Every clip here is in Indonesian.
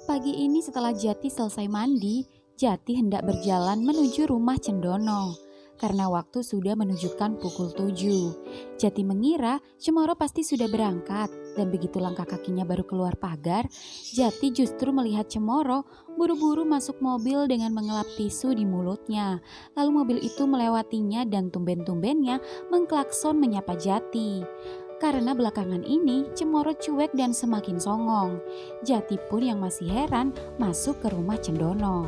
Pagi ini setelah Jati selesai mandi, Jati hendak berjalan menuju rumah Cendono. Karena waktu sudah menunjukkan pukul 7. Jati mengira Cemoro pasti sudah berangkat. Dan begitu langkah kakinya baru keluar pagar, Jati justru melihat Cemoro buru-buru masuk mobil dengan mengelap tisu di mulutnya. Lalu mobil itu melewatinya dan tumben-tumbennya mengklakson menyapa Jati. Karena belakangan ini Cemoro cuek dan semakin songong. Jati pun yang masih heran masuk ke rumah Cendono.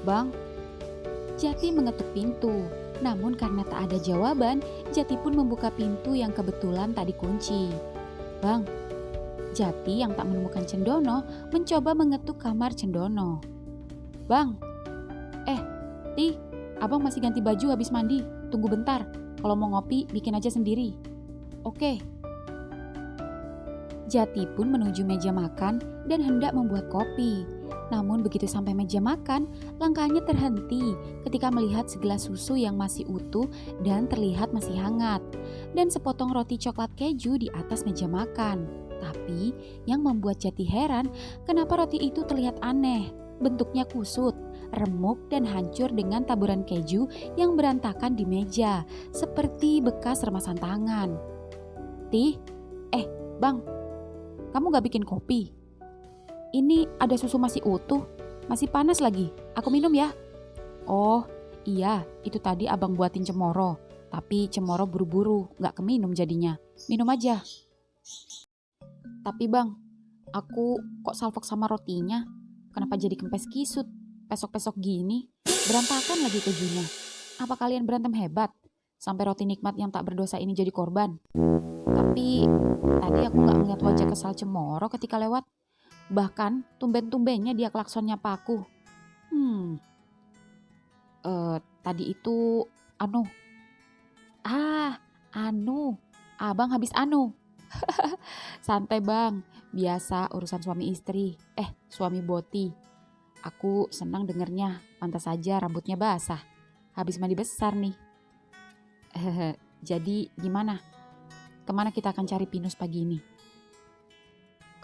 "Bang," Jati mengetuk pintu. Namun karena tak ada jawaban, Jati pun membuka pintu yang kebetulan tak dikunci. "Bang," Jati yang tak menemukan Cendono mencoba mengetuk kamar Cendono. "Bang, eh, Ti, abang masih ganti baju habis mandi. Tunggu bentar, kalau mau ngopi bikin aja sendiri." "Oke." Jati pun menuju meja makan dan hendak membuat kopi. Namun begitu sampai meja makan, langkahnya terhenti ketika melihat segelas susu yang masih utuh dan terlihat masih hangat, dan sepotong roti coklat keju di atas meja makan. Tapi yang membuat Jati heran, kenapa roti itu terlihat aneh, bentuknya kusut, remuk dan hancur dengan taburan keju yang berantakan di meja, seperti bekas remasan tangan. "Tih, Bang, kamu gak bikin kopi? Ini ada susu masih utuh, masih panas lagi. Aku minum ya." "Oh iya, itu tadi abang buatin Cemoro. Tapi Cemoro buru-buru, gak keminum jadinya. Minum aja." "Tapi bang, aku kok salfok sama rotinya? Kenapa jadi kempes kisut? Pesok-pesok gini, berantakan lagi kejunya. Apa kalian berantem hebat? Sampai roti nikmat yang tak berdosa ini jadi korban?" Tapi tadi aku gak melihat wajah kesal Cemoro ketika lewat. Bahkan tumben-tumbennya dia klakson nyapa aku. Hmm, tadi itu anu. Ah, anu. Abang habis anu. Santai bang, biasa urusan suami istri. Suami boti. Aku senang dengernya, pantas saja rambutnya basah. Habis mandi besar nih. Jadi gimana? Kemana kita akan cari Pinus pagi ini?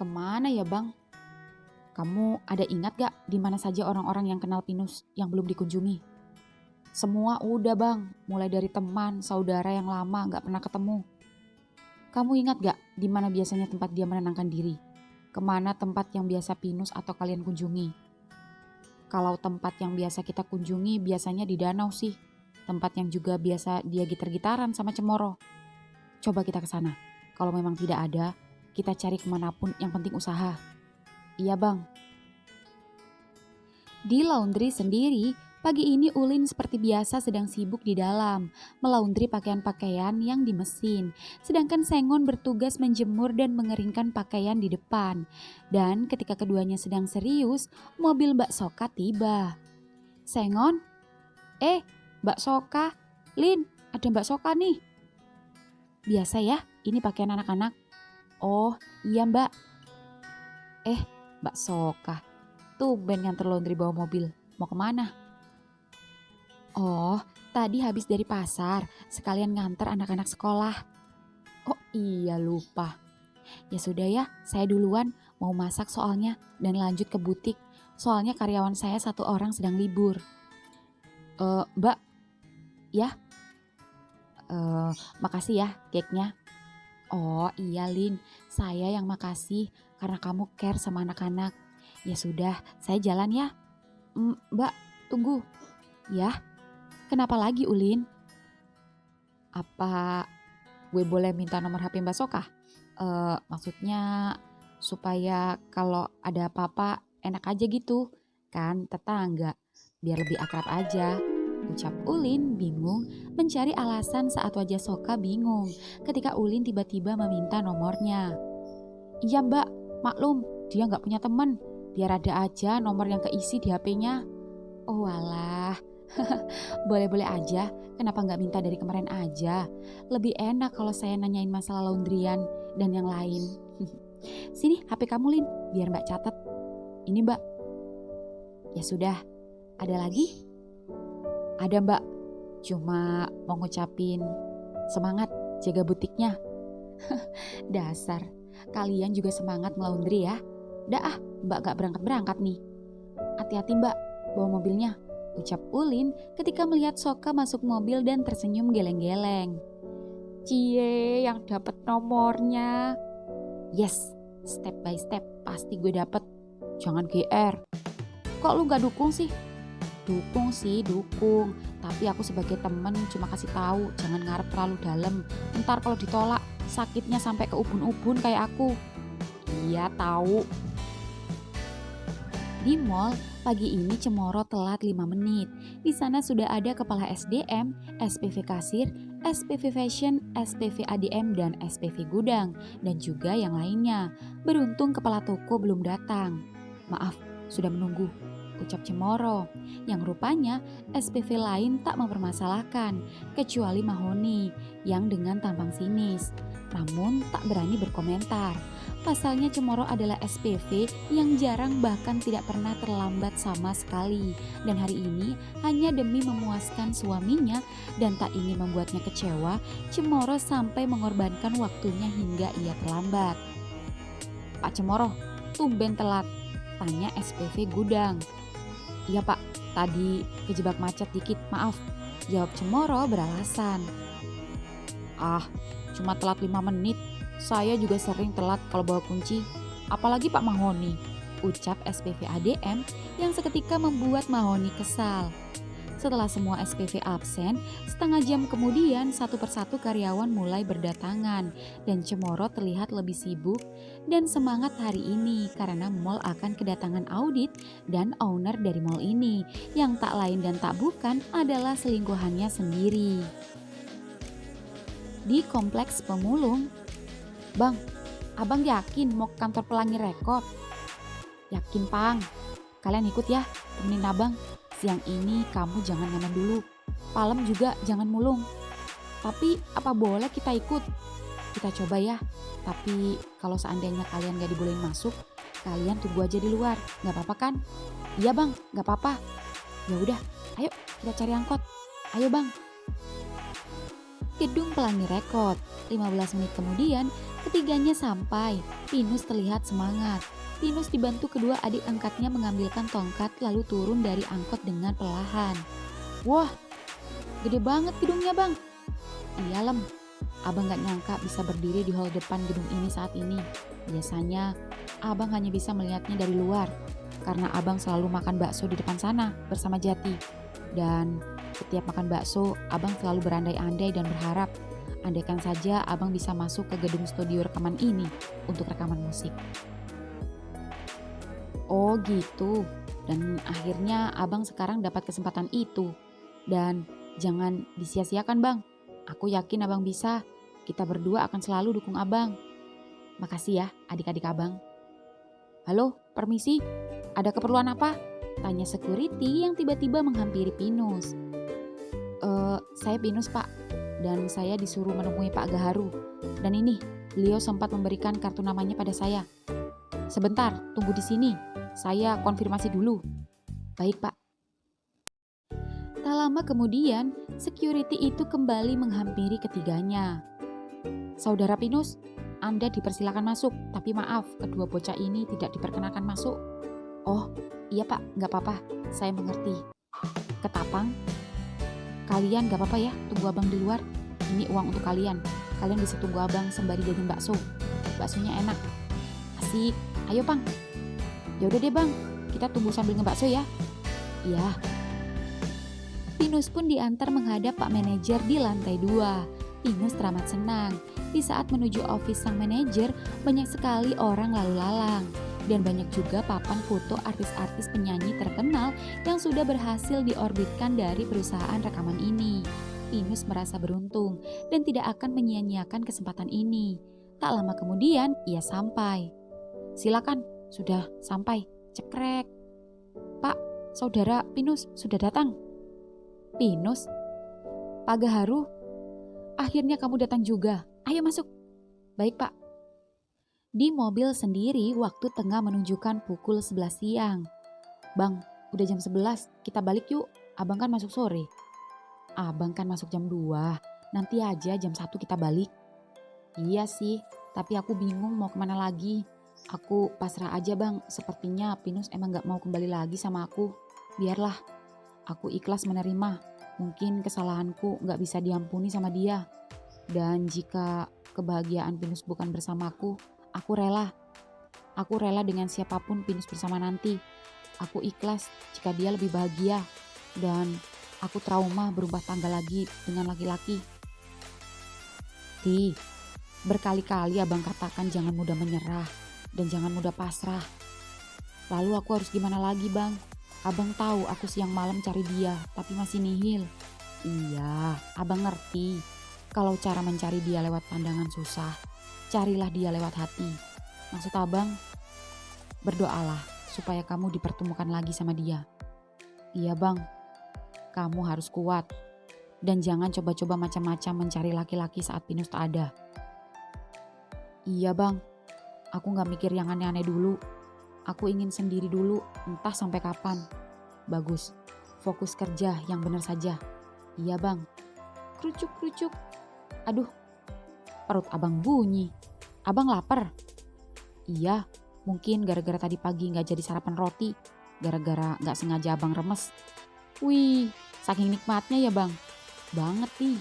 Kemana ya bang? Kamu ada ingat gak di mana saja orang-orang yang kenal Pinus yang belum dikunjungi? Semua udah bang, mulai dari teman, saudara yang lama gak pernah ketemu. Kamu ingat gak di mana biasanya tempat dia menenangkan diri? Kemana tempat yang biasa Pinus atau kalian kunjungi? Kalau tempat yang biasa kita kunjungi biasanya di danau sih. Tempat yang juga biasa dia gitar-gitaran sama Cemoro. Coba kita ke sana. Kalau memang tidak ada, kita cari kemanapun, yang penting usaha. Iya bang. Di laundry sendiri, pagi ini Ulin seperti biasa sedang sibuk di dalam, melaundry pakaian-pakaian yang di mesin. Sedangkan Sengon bertugas menjemur dan mengeringkan pakaian di depan. Dan ketika keduanya sedang serius, mobil Mbak Soka tiba. "Sengon, Mbak Soka, Lin, ada Mbak Soka nih." "Biasa ya, ini pakaian anak-anak." "Oh iya mbak." Mbak Soka, tumben nganter laundry bawa mobil. Mau kemana?" "Oh, tadi habis dari pasar, sekalian nganter anak-anak sekolah." "Oh iya lupa. Ya sudah ya, saya duluan mau masak soalnya dan lanjut ke butik. Soalnya karyawan saya satu orang sedang libur." Mbak, ya, makasih ya cake-nya." "Oh iya Lin, saya yang makasih karena kamu care sama anak-anak. Ya sudah, saya jalan ya." Mbak, tunggu." "Ya, kenapa lagi Ulin?" "Apa gue boleh minta nomor HP Mbak Soka? Maksudnya supaya kalau ada apa-apa enak aja gitu. Kan tetangga, biar lebih akrab aja." Ucap Ulin bingung mencari alasan saat wajah Soka bingung ketika Ulin tiba-tiba meminta nomornya. "Iya mbak, maklum dia gak punya teman. Biar ada aja nomor yang keisi di HP-nya." "Oh walah, boleh-boleh aja. Kenapa gak minta dari kemarin aja? Lebih enak kalau saya nanyain masalah laundryan dan yang lain." "Sini HP kamu Lin, biar mbak catat." "Ini mbak." "Ya sudah, ada lagi?" "Ada mbak, cuma mau ngucapin semangat jaga butiknya." "Dasar, kalian juga semangat ngelaundry ya. Dah ah, mbak gak berangkat-berangkat nih. Hati-hati mbak, bawa mobilnya, ucap Ulin ketika melihat Soka masuk mobil dan tersenyum geleng-geleng. Cie, yang dapat nomornya. Yes, step by step pasti gue dapet. Jangan GR. Kok lu gak dukung sih? Dukung sih, dukung. Tapi aku sebagai temen cuma kasih tahu, jangan ngarep terlalu dalam. Ntar kalau ditolak, sakitnya sampai ke ubun-ubun kayak aku. Iya tahu. Di mall, pagi ini Cemoro telat 5 menit. Di sana sudah ada kepala SDM, SPV Kasir, SPV Fashion, SPV ADM, dan SPV Gudang, dan juga yang lainnya. Beruntung kepala toko belum datang. Maaf, sudah menunggu, ucap Cemoro. Yang rupanya SPV lain tak mempermasalahkan, kecuali Mahoni yang dengan tampang sinis. Namun tak berani berkomentar. Pasalnya Cemoro adalah SPV yang jarang bahkan tidak pernah terlambat sama sekali. Dan hari ini hanya demi memuaskan suaminya dan tak ingin membuatnya kecewa, Cemoro sampai mengorbankan waktunya hingga ia terlambat. Pak Cemoro, tumben telat, tanya SPV Gudang. Iya pak, tadi kejebak macet dikit, maaf, jawab Cemoro beralasan. Ah, cuma telat 5 menit. Saya juga sering telat kalau bawa kunci, apalagi Pak Mahoni, ucap SPV ADM yang seketika membuat Mahoni kesal. Setelah semua SPV absen, setengah jam kemudian satu persatu karyawan mulai berdatangan dan Cemoro terlihat lebih sibuk dan semangat hari ini karena mall akan kedatangan audit dan owner dari mall ini yang tak lain dan tak bukan adalah selingkuhannya sendiri. Di kompleks pemulung, Bang, abang yakin mau ke kantor Pelangi Rekod? Yakin, Pang. Kalian ikut ya, temenin abang. Siang ini kamu jangan ngamen dulu. Malam juga jangan mulung. Tapi apa boleh kita ikut? Kita coba ya. Tapi kalau seandainya kalian gak dibolehin masuk, kalian tunggu aja di luar. Gak apa-apa kan? Iya bang, gak apa-apa. Ya udah, ayo kita cari angkot. Ayo bang. Gedung Pelangi Rekod. 15 menit kemudian, ketiganya sampai. Pinus terlihat semangat. Pinus dibantu kedua adik angkatnya mengambilkan tongkat lalu turun dari angkot dengan perlahan. Wah, gede banget gedungnya bang. Iya Lem, abang gak nyangka bisa berdiri di hall depan gedung ini saat ini. Biasanya, abang hanya bisa melihatnya dari luar. Karena abang selalu makan bakso di depan sana bersama Jati. Dan setiap makan bakso, abang selalu berandai-andai dan berharap andaikan saja abang bisa masuk ke gedung studio rekaman ini untuk rekaman musik. Oh gitu, dan akhirnya abang sekarang dapat kesempatan itu. Dan jangan disia-siakan bang, aku yakin abang bisa. Kita berdua akan selalu dukung abang. Makasih ya adik-adik abang. Halo, permisi, ada keperluan apa? Tanya security yang tiba-tiba menghampiri Pinus. Saya Pinus pak, dan saya disuruh menemui Pak Gaharu. Dan ini, beliau sempat memberikan kartu namanya pada saya. Sebentar, tunggu di sini. Saya konfirmasi dulu. Baik pak. Tak lama kemudian, security itu kembali menghampiri ketiganya. Saudara Pinus, Anda dipersilakan masuk, tapi maaf, kedua bocah ini tidak diperkenankan masuk. Oh, iya pak, gak apa-apa, saya mengerti. Ketapang, kalian gak apa-apa ya, tunggu abang di luar. Ini uang untuk kalian. Kalian bisa tunggu abang sembari jajan bakso. Baksonya enak. Asik. Ayo bang. Yaudah deh bang, kita tunggu sambil ngebakso ya. Iya. Pinus pun diantar menghadap Pak Manajer di lantai 2. Pinus teramat senang. Di saat menuju office sang manajer, banyak sekali orang lalu lalang. Dan banyak juga papan foto artis-artis penyanyi terkenal yang sudah berhasil diorbitkan dari perusahaan rekaman ini. Pinus merasa beruntung dan tidak akan menyia-nyiakan kesempatan ini. Tak lama kemudian, ia sampai. Silakan, sudah sampai. Cekrek. Pak, saudara Pinus sudah datang. Pinus? Pak Gaharu? Akhirnya kamu datang juga. Ayo masuk. Baik pak. Di mobil sendiri waktu tengah menunjukkan pukul 11 siang. Bang, udah jam 11, kita balik yuk. Abang kan masuk sore. Abang kan masuk jam 2, nanti aja jam 1 kita balik. Iya sih, tapi aku bingung mau kemana lagi. Aku pasrah aja bang, sepertinya Pinus emang gak mau kembali lagi sama aku. Biarlah, aku ikhlas menerima. Mungkin kesalahanku gak bisa diampuni sama dia. Dan jika kebahagiaan Pinus bukan bersamaku, aku rela. Aku rela dengan siapapun Pinus bersama nanti. Aku ikhlas jika dia lebih bahagia. Dan aku trauma berubah tangga lagi dengan laki-laki. Ti, berkali-kali abang katakan jangan mudah menyerah dan jangan mudah pasrah. Lalu aku harus gimana lagi bang? Abang tahu aku siang malam cari dia tapi masih nihil. Iya, abang ngerti. Kalau cara mencari dia lewat pandangan susah, carilah dia lewat hati. Maksud abang, berdoalah supaya kamu dipertemukan lagi sama dia. Iya bang, kamu harus kuat. Dan jangan coba-coba macam-macam mencari laki-laki saat Pinus tak ada. Iya bang, aku gak mikir yang aneh-aneh dulu. Aku ingin sendiri dulu, entah sampai kapan. Bagus, fokus kerja yang benar saja. Iya bang. Kerucuk-kerucuk. Aduh, perut abang bunyi. Abang lapar? Iya, mungkin gara-gara tadi pagi gak jadi sarapan roti. Gara-gara gak sengaja abang remes. Wih, saking nikmatnya ya bang. Banget nih.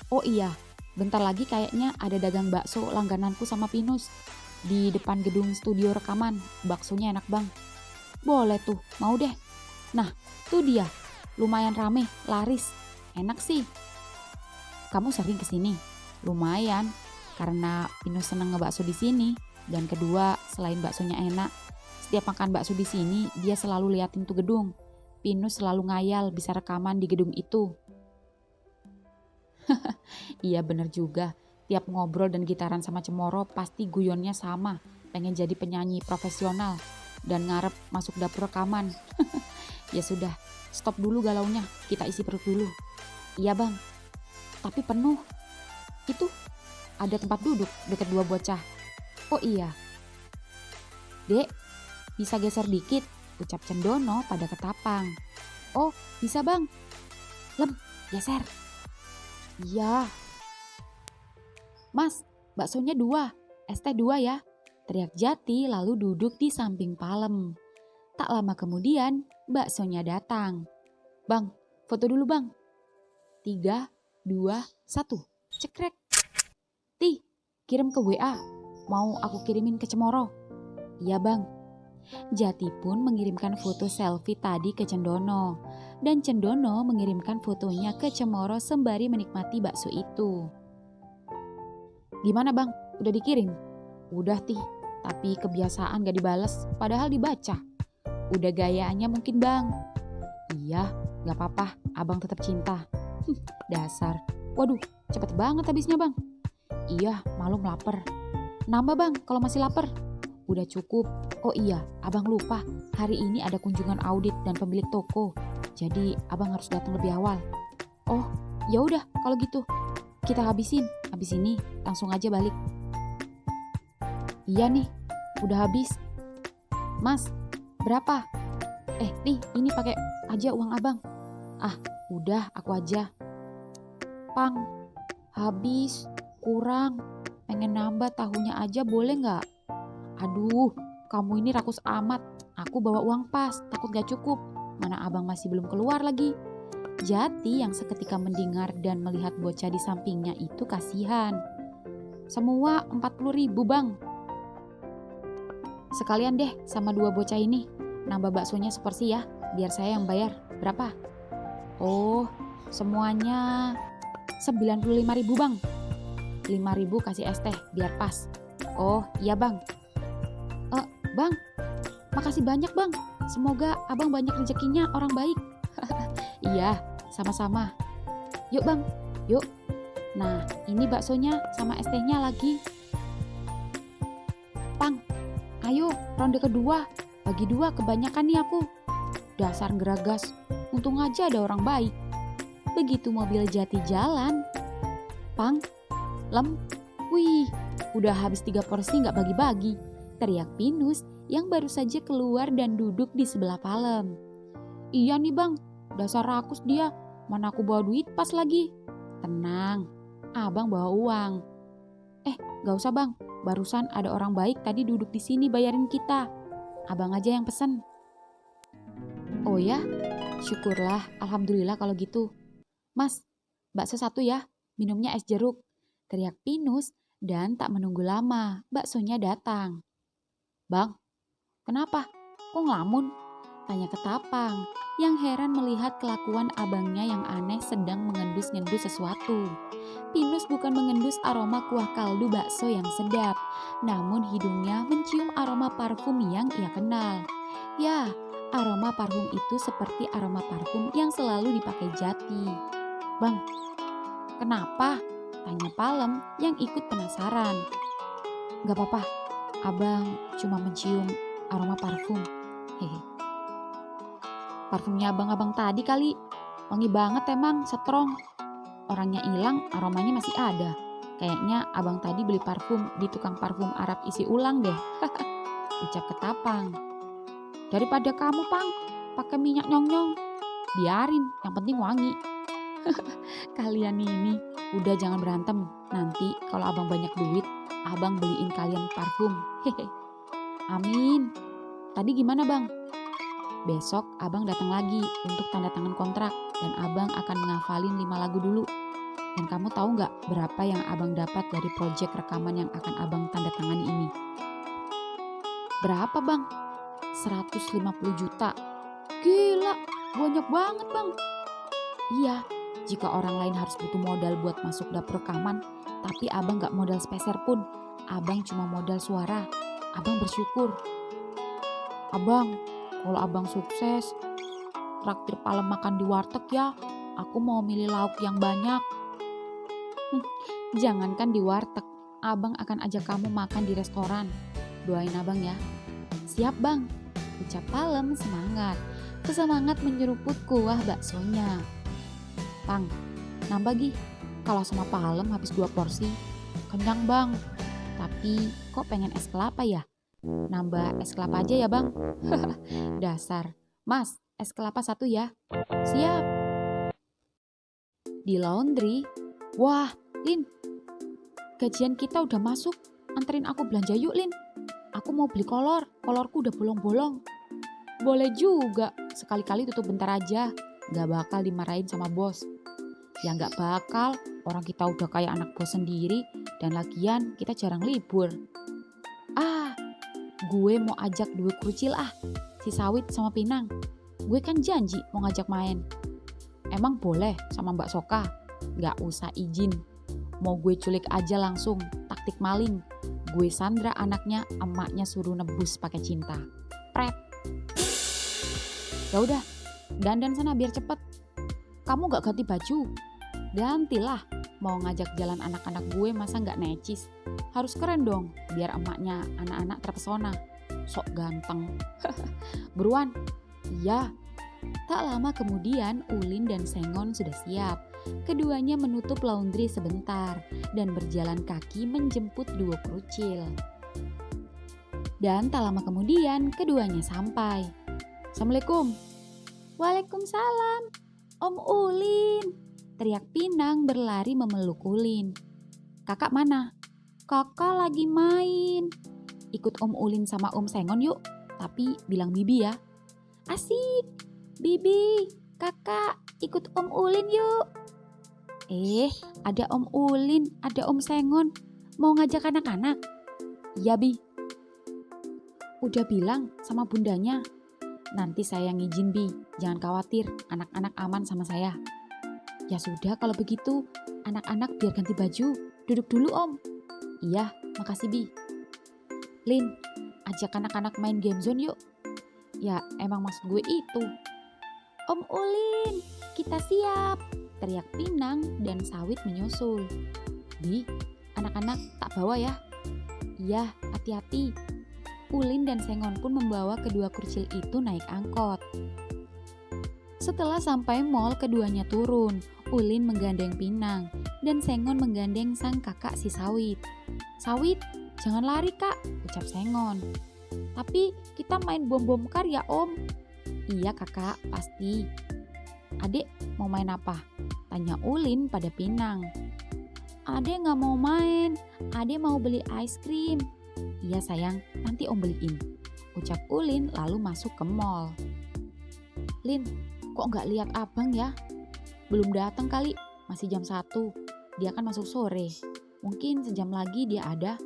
Oh iya, bentar lagi kayaknya ada dagang bakso langgananku sama Pinus. Di depan gedung studio rekaman, baksonya enak bang. Boleh tuh, mau deh. Nah, tuh dia, lumayan rame, laris, enak sih. Kamu sering kesini? Lumayan, karena Pinus seneng ngebakso di sini. Dan kedua, selain baksonya enak, setiap makan bakso di sini dia selalu liatin tuh gedung. Pinus selalu ngayal bisa rekaman di gedung itu. Iya bener juga, tiap ngobrol dan gitaran sama Cemoro pasti guyonnya sama, pengen jadi penyanyi profesional dan ngarep masuk dapur rekaman. Ya sudah, stop dulu galaunya, kita isi perut dulu. Iya bang, tapi penuh. Itu ada tempat duduk dekat dua bocah. Oh iya, Dek, bisa geser dikit, ucap Cendono pada ketapang. Oh bisa bang, Lem, geser. Iya. Mas, baksonya 2, es teh 2 ya. Teriak Jati lalu duduk di samping Palem. Tak lama kemudian, baksonya datang. Bang, foto dulu bang. 3, 2, 1, cekrek. Ti, kirim ke WA. Mau aku kirimin ke Cemoro? Iya bang. Jati pun mengirimkan foto selfie tadi ke Cendono. Dan Cendono mengirimkan fotonya ke Cemoro sembari menikmati bakso itu. Gimana bang? Udah dikirim? Udah Tih, tapi kebiasaan gak dibales padahal dibaca. Udah gayanya mungkin bang. Iya, gak apa-apa, abang tetap cinta. Dasar. Waduh, cepet banget habisnya bang. Iya, malum lapar. Nambah bang kalau masih lapar. Udah cukup. Oh iya, abang lupa. Hari ini ada kunjungan audit dan pemilik toko. Jadi abang harus datang lebih awal. Oh, ya udah kalau gitu. Kita habisin. Habis ini langsung aja balik. Iya nih, udah habis. Mas, berapa? Nih, ini pakai aja uang abang. Ah, udah aku aja. Pang, habis, kurang. Pengen nambah tahunya aja boleh nggak? Aduh, kamu ini rakus amat. Aku bawa uang pas, takut gak cukup. Mana abang masih belum keluar lagi. Jati yang seketika mendengar dan melihat bocah di sampingnya itu kasihan. Semua 40.000 bang. Sekalian deh sama 2 bocah ini. Nambah baksonya seporsi ya, biar saya yang bayar. Berapa? Oh, semuanya 95.000 bang. 5.000 kasih es teh biar pas. Oh iya bang. Bang, makasih banyak bang. Semoga abang banyak rezekinya orang baik. Iya, sama-sama. Yuk bang, yuk. Nah, ini baksonya sama es tehnya lagi. Pang, ayo ronde kedua. Bagi 2 kebanyakan nih aku. Dasar geragas, untung aja ada orang baik. Begitu mobil Jati jalan. Pang, Lem, wih, udah habis 3 porsi gak bagi-bagi. Teriak Pinus yang baru saja keluar dan duduk di sebelah Palem. Iya nih bang, dasar rakus dia. Mana aku bawa duit pas lagi. Tenang, abang bawa uang. Gak usah bang, barusan ada orang baik tadi duduk di sini bayarin kita. Abang aja yang pesen. Oh ya, syukurlah, alhamdulillah kalau gitu. Mas, bakso satu ya, minumnya es jeruk. Teriak Pinus dan tak menunggu lama, baksonya datang. Bang, kenapa? Kok ngelamun? Tanya Ketapang, yang heran melihat kelakuan abangnya yang aneh sedang mengendus-ngendus sesuatu. Pinus bukan mengendus aroma kuah kaldu bakso yang sedap, namun hidungnya mencium aroma parfum yang ia kenal. Ya, aroma parfum itu seperti aroma parfum yang selalu dipakai Jati. Bang, kenapa? Tanya Palem yang ikut penasaran. Gak apa-apa, abang cuma mencium aroma parfum. Hehe. Parfumnya abang-abang tadi kali. Wangi banget emang, strong. Orangnya hilang, aromanya masih ada. Kayaknya abang tadi beli parfum di tukang parfum Arab isi ulang deh. Ucap Ketapang. Daripada kamu, Pang, pakai minyak nyong-nyong. Biarin, yang penting wangi. Kalian ini, udah jangan berantem. Nanti kalau abang banyak duit, abang beliin kalian parfum. Hehe. Amin. Tadi gimana bang? Besok abang datang lagi untuk tanda tangan kontrak dan abang akan ngafalin 5 lagu dulu. Dan kamu tahu nggak berapa yang abang dapat dari proyek rekaman yang akan abang tanda tangani ini? Berapa bang? 150 juta. Gila, banyak banget bang. Iya, jika orang lain harus butuh modal buat masuk dapur rekaman, tapi abang nggak modal sepeser pun. Abang cuma modal suara. Abang bersyukur. Abang, kalau abang sukses, traktir Palem makan di warteg ya. Aku mau milih lauk yang banyak. Jangankan di warteg, abang akan ajak kamu makan di restoran. Doain abang ya. Siap bang, ucap Palem semangat. Kesemangat menyeruput kuah baksonya. Pang, nambah Gi. Kalau sama Palem habis 2 porsi. Kenyang bang, tapi kok pengen es kelapa ya? Nambah es kelapa aja ya bang. Dasar. Mas, es kelapa 1 ya. Siap. Di laundry. Wah, Lin. Gajian kita udah masuk. Anterin aku belanja yuk, Lin. Aku mau beli kolor. Kolorku udah bolong-bolong. Boleh juga. Sekali-kali tutup bentar aja. Gak bakal dimarahin sama bos. Ya gak bakal. Orang kita udah kayak anak bos sendiri. Dan lagian kita jarang libur. Gue mau ajak 2 krucil si Sawit sama Pinang. Gue kan janji mau ngajak main. Emang boleh sama Mbak Soka? Gak usah izin. Mau gue culik aja langsung, taktik maling. Gue sandra anaknya, emaknya suruh nebus pakai cinta. Pret. Ya udah, dandan sana biar cepet. Kamu gak ganti baju? Gantilah. Mau ngajak jalan anak-anak gue masa gak necis? Harus keren dong, biar emaknya anak-anak terpesona. Sok ganteng. Buruan. Iya. Tak lama kemudian Ulin dan Sengon sudah siap. Keduanya menutup laundry sebentar dan berjalan kaki menjemput 2 krucil. Dan tak lama kemudian keduanya sampai. Assalamualaikum. Waalaikumsalam. Om Ulin. Teriak Pinang berlari memeluk Ulin. Kakak mana? Kakak lagi main. Ikut Om Ulin sama Om Sengon yuk. Tapi bilang Bibi ya. Asik. Bibi, kakak ikut Om Ulin yuk. Ada Om Ulin, ada Om Sengon. Mau ngajak anak-anak? Iya Bi. Udah bilang sama bundanya. Nanti saya yang izin Bi. Jangan khawatir, anak-anak aman sama saya. Ya sudah kalau begitu, anak-anak biar ganti baju. Duduk dulu Om. Iya, makasih Bi. Lin, ajak anak-anak main game zone yuk. Ya emang maksud gue itu. Om Ulin, kita siap. Teriak Pinang dan Sawit menyusul. Bi, anak-anak tak bawa ya. Iya, hati-hati. Ulin dan Sengon pun membawa kedua krucil itu naik angkot. Setelah sampai mall, keduanya turun. Ulin menggandeng Pinang dan Sengon menggandeng sang kakak si Sawit. Sawit, jangan lari kak, ucap Sengon. Tapi kita main bom-bom kar ya om. Iya kakak, pasti. Adik mau main apa? Tanya Ulin pada Pinang. Ade nggak mau main, Ade mau beli es krim. Iya sayang, nanti om beliin. Ucap Ulin lalu masuk ke mall. Lin, kok nggak lihat abang ya? Belum datang kali, masih jam 1. Dia kan masuk sore. Mungkin sejam lagi dia ada.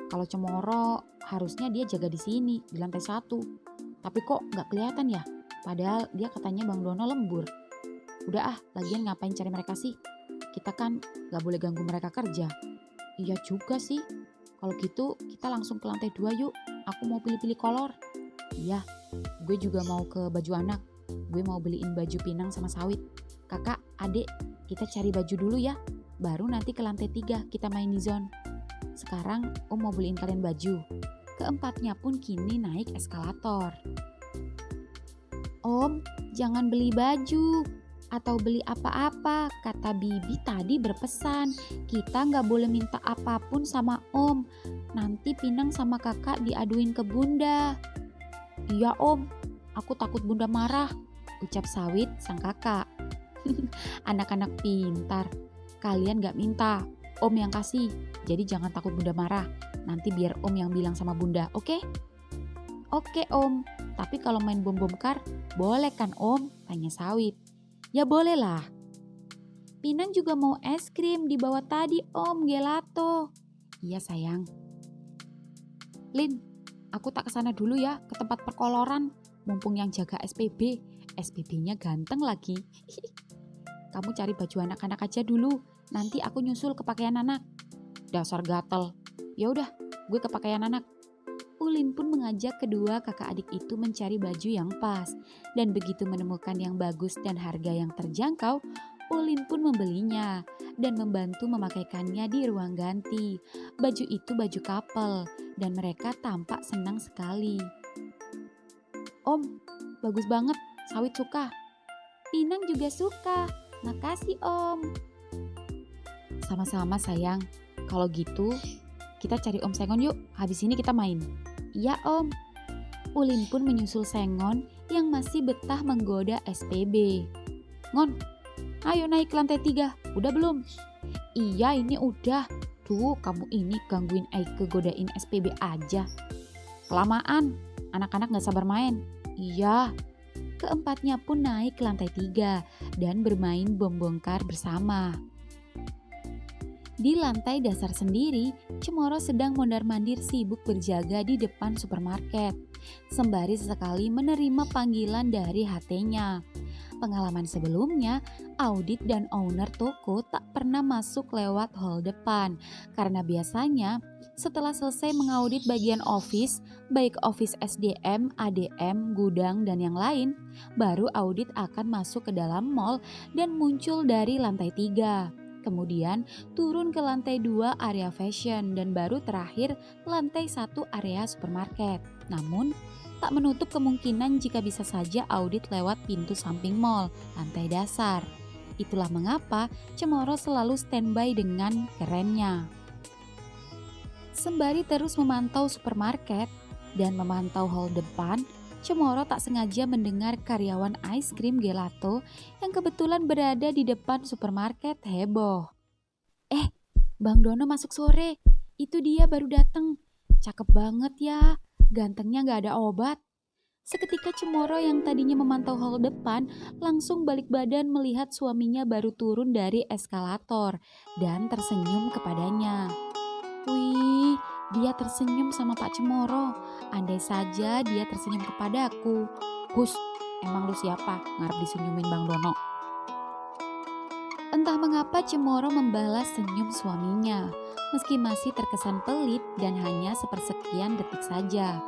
Kalau Cemoro, harusnya dia jaga di sini, di lantai 1. Tapi kok nggak kelihatan ya? Padahal dia katanya Bang Dono lembur. Udah lagian ngapain cari mereka sih? Kita kan nggak boleh ganggu mereka kerja. Iya juga sih. Kalau gitu kita langsung ke lantai 2 yuk. Aku mau pilih-pilih kolor. Iya, gue juga mau ke baju anak. Gue mau beliin baju pinang sama sawit. Kakak, adik, kita cari baju dulu ya. Baru nanti ke lantai 3 kita main di zone. Sekarang om mau beliin kalian baju. Keempatnya pun kini naik eskalator. Om, jangan beli baju atau beli apa-apa, kata Bibi tadi berpesan. Kita nggak boleh minta apapun sama om. Nanti Pinang sama kakak diaduin ke bunda. Iya om, aku takut bunda marah, ucap Sawit sang kakak. Anak-anak pintar, kalian nggak minta, om yang kasih. Jadi jangan takut bunda marah. Nanti biar om yang bilang sama bunda, oke? Oke om, tapi kalau main bom-bom kar, boleh kan om? Tanya Sawit. Ya boleh lah. Pinang juga mau es krim dibawa tadi om gelato. Iya sayang. Lin, aku tak kesana dulu ya ke tempat perkoloran. Mumpung yang jaga SPB, SPB-nya ganteng lagi. Kamu cari baju anak-anak aja dulu, nanti aku nyusul ke pakaian anak. Dasar gatel. Ya udah, gue ke pakaian anak. Ulin pun mengajak kedua kakak adik itu mencari baju yang pas. Dan begitu menemukan yang bagus dan harga yang terjangkau, Ulin pun membelinya dan membantu memakaikannya di ruang ganti. Baju itu baju couple dan mereka tampak senang sekali. Om, bagus banget, Sawit suka. Pinang juga suka, makasih om. Sama-sama sayang, kalau gitu kita cari Om Sengon yuk, habis ini kita main. Iya om. Ulin pun menyusul Sengon yang masih betah menggoda SPB. Ngon, ayo naik ke lantai 3, udah belum? Iya ini udah. Tuh kamu ini gangguin Eike godain SPB aja. Kelamaan, anak-anak gak sabar main. Iya. Keempatnya pun naik ke lantai 3 dan bermain bom bongkar bersama. Di lantai dasar sendiri, Cemoro sedang mondar-mandir sibuk berjaga di depan supermarket. Sembari sesekali menerima panggilan dari HT-nya. Pengalaman sebelumnya, audit dan owner toko tak pernah masuk lewat hall depan. Karena biasanya setelah selesai mengaudit bagian office, baik office SDM, ADM, gudang, dan yang lain, baru audit akan masuk ke dalam mall dan muncul dari lantai 3. Kemudian turun ke lantai 2 area fashion dan baru terakhir lantai 1 area supermarket. Namun tak menutup kemungkinan jika bisa saja audit lewat pintu samping mall, lantai dasar. Itulah mengapa Cemoro selalu standby dengan kerennya. Sembari terus memantau supermarket dan memantau hall depan, Cemoro tak sengaja mendengar karyawan es krim gelato yang kebetulan berada di depan supermarket heboh. Bang Dono masuk sore, itu dia baru datang. Cakep banget ya, gantengnya gak ada obat. Seketika Cemoro yang tadinya memantau hall depan langsung balik badan melihat suaminya baru turun dari eskalator dan tersenyum kepadanya. Wih, dia tersenyum sama Pak Cemoro. Andai saja dia tersenyum kepadaku. Hus, emang lu siapa ngarep disenyumin Bang Dono? Entah mengapa Cemoro membalas senyum suaminya, meski masih terkesan pelit dan hanya sepersekian detik saja.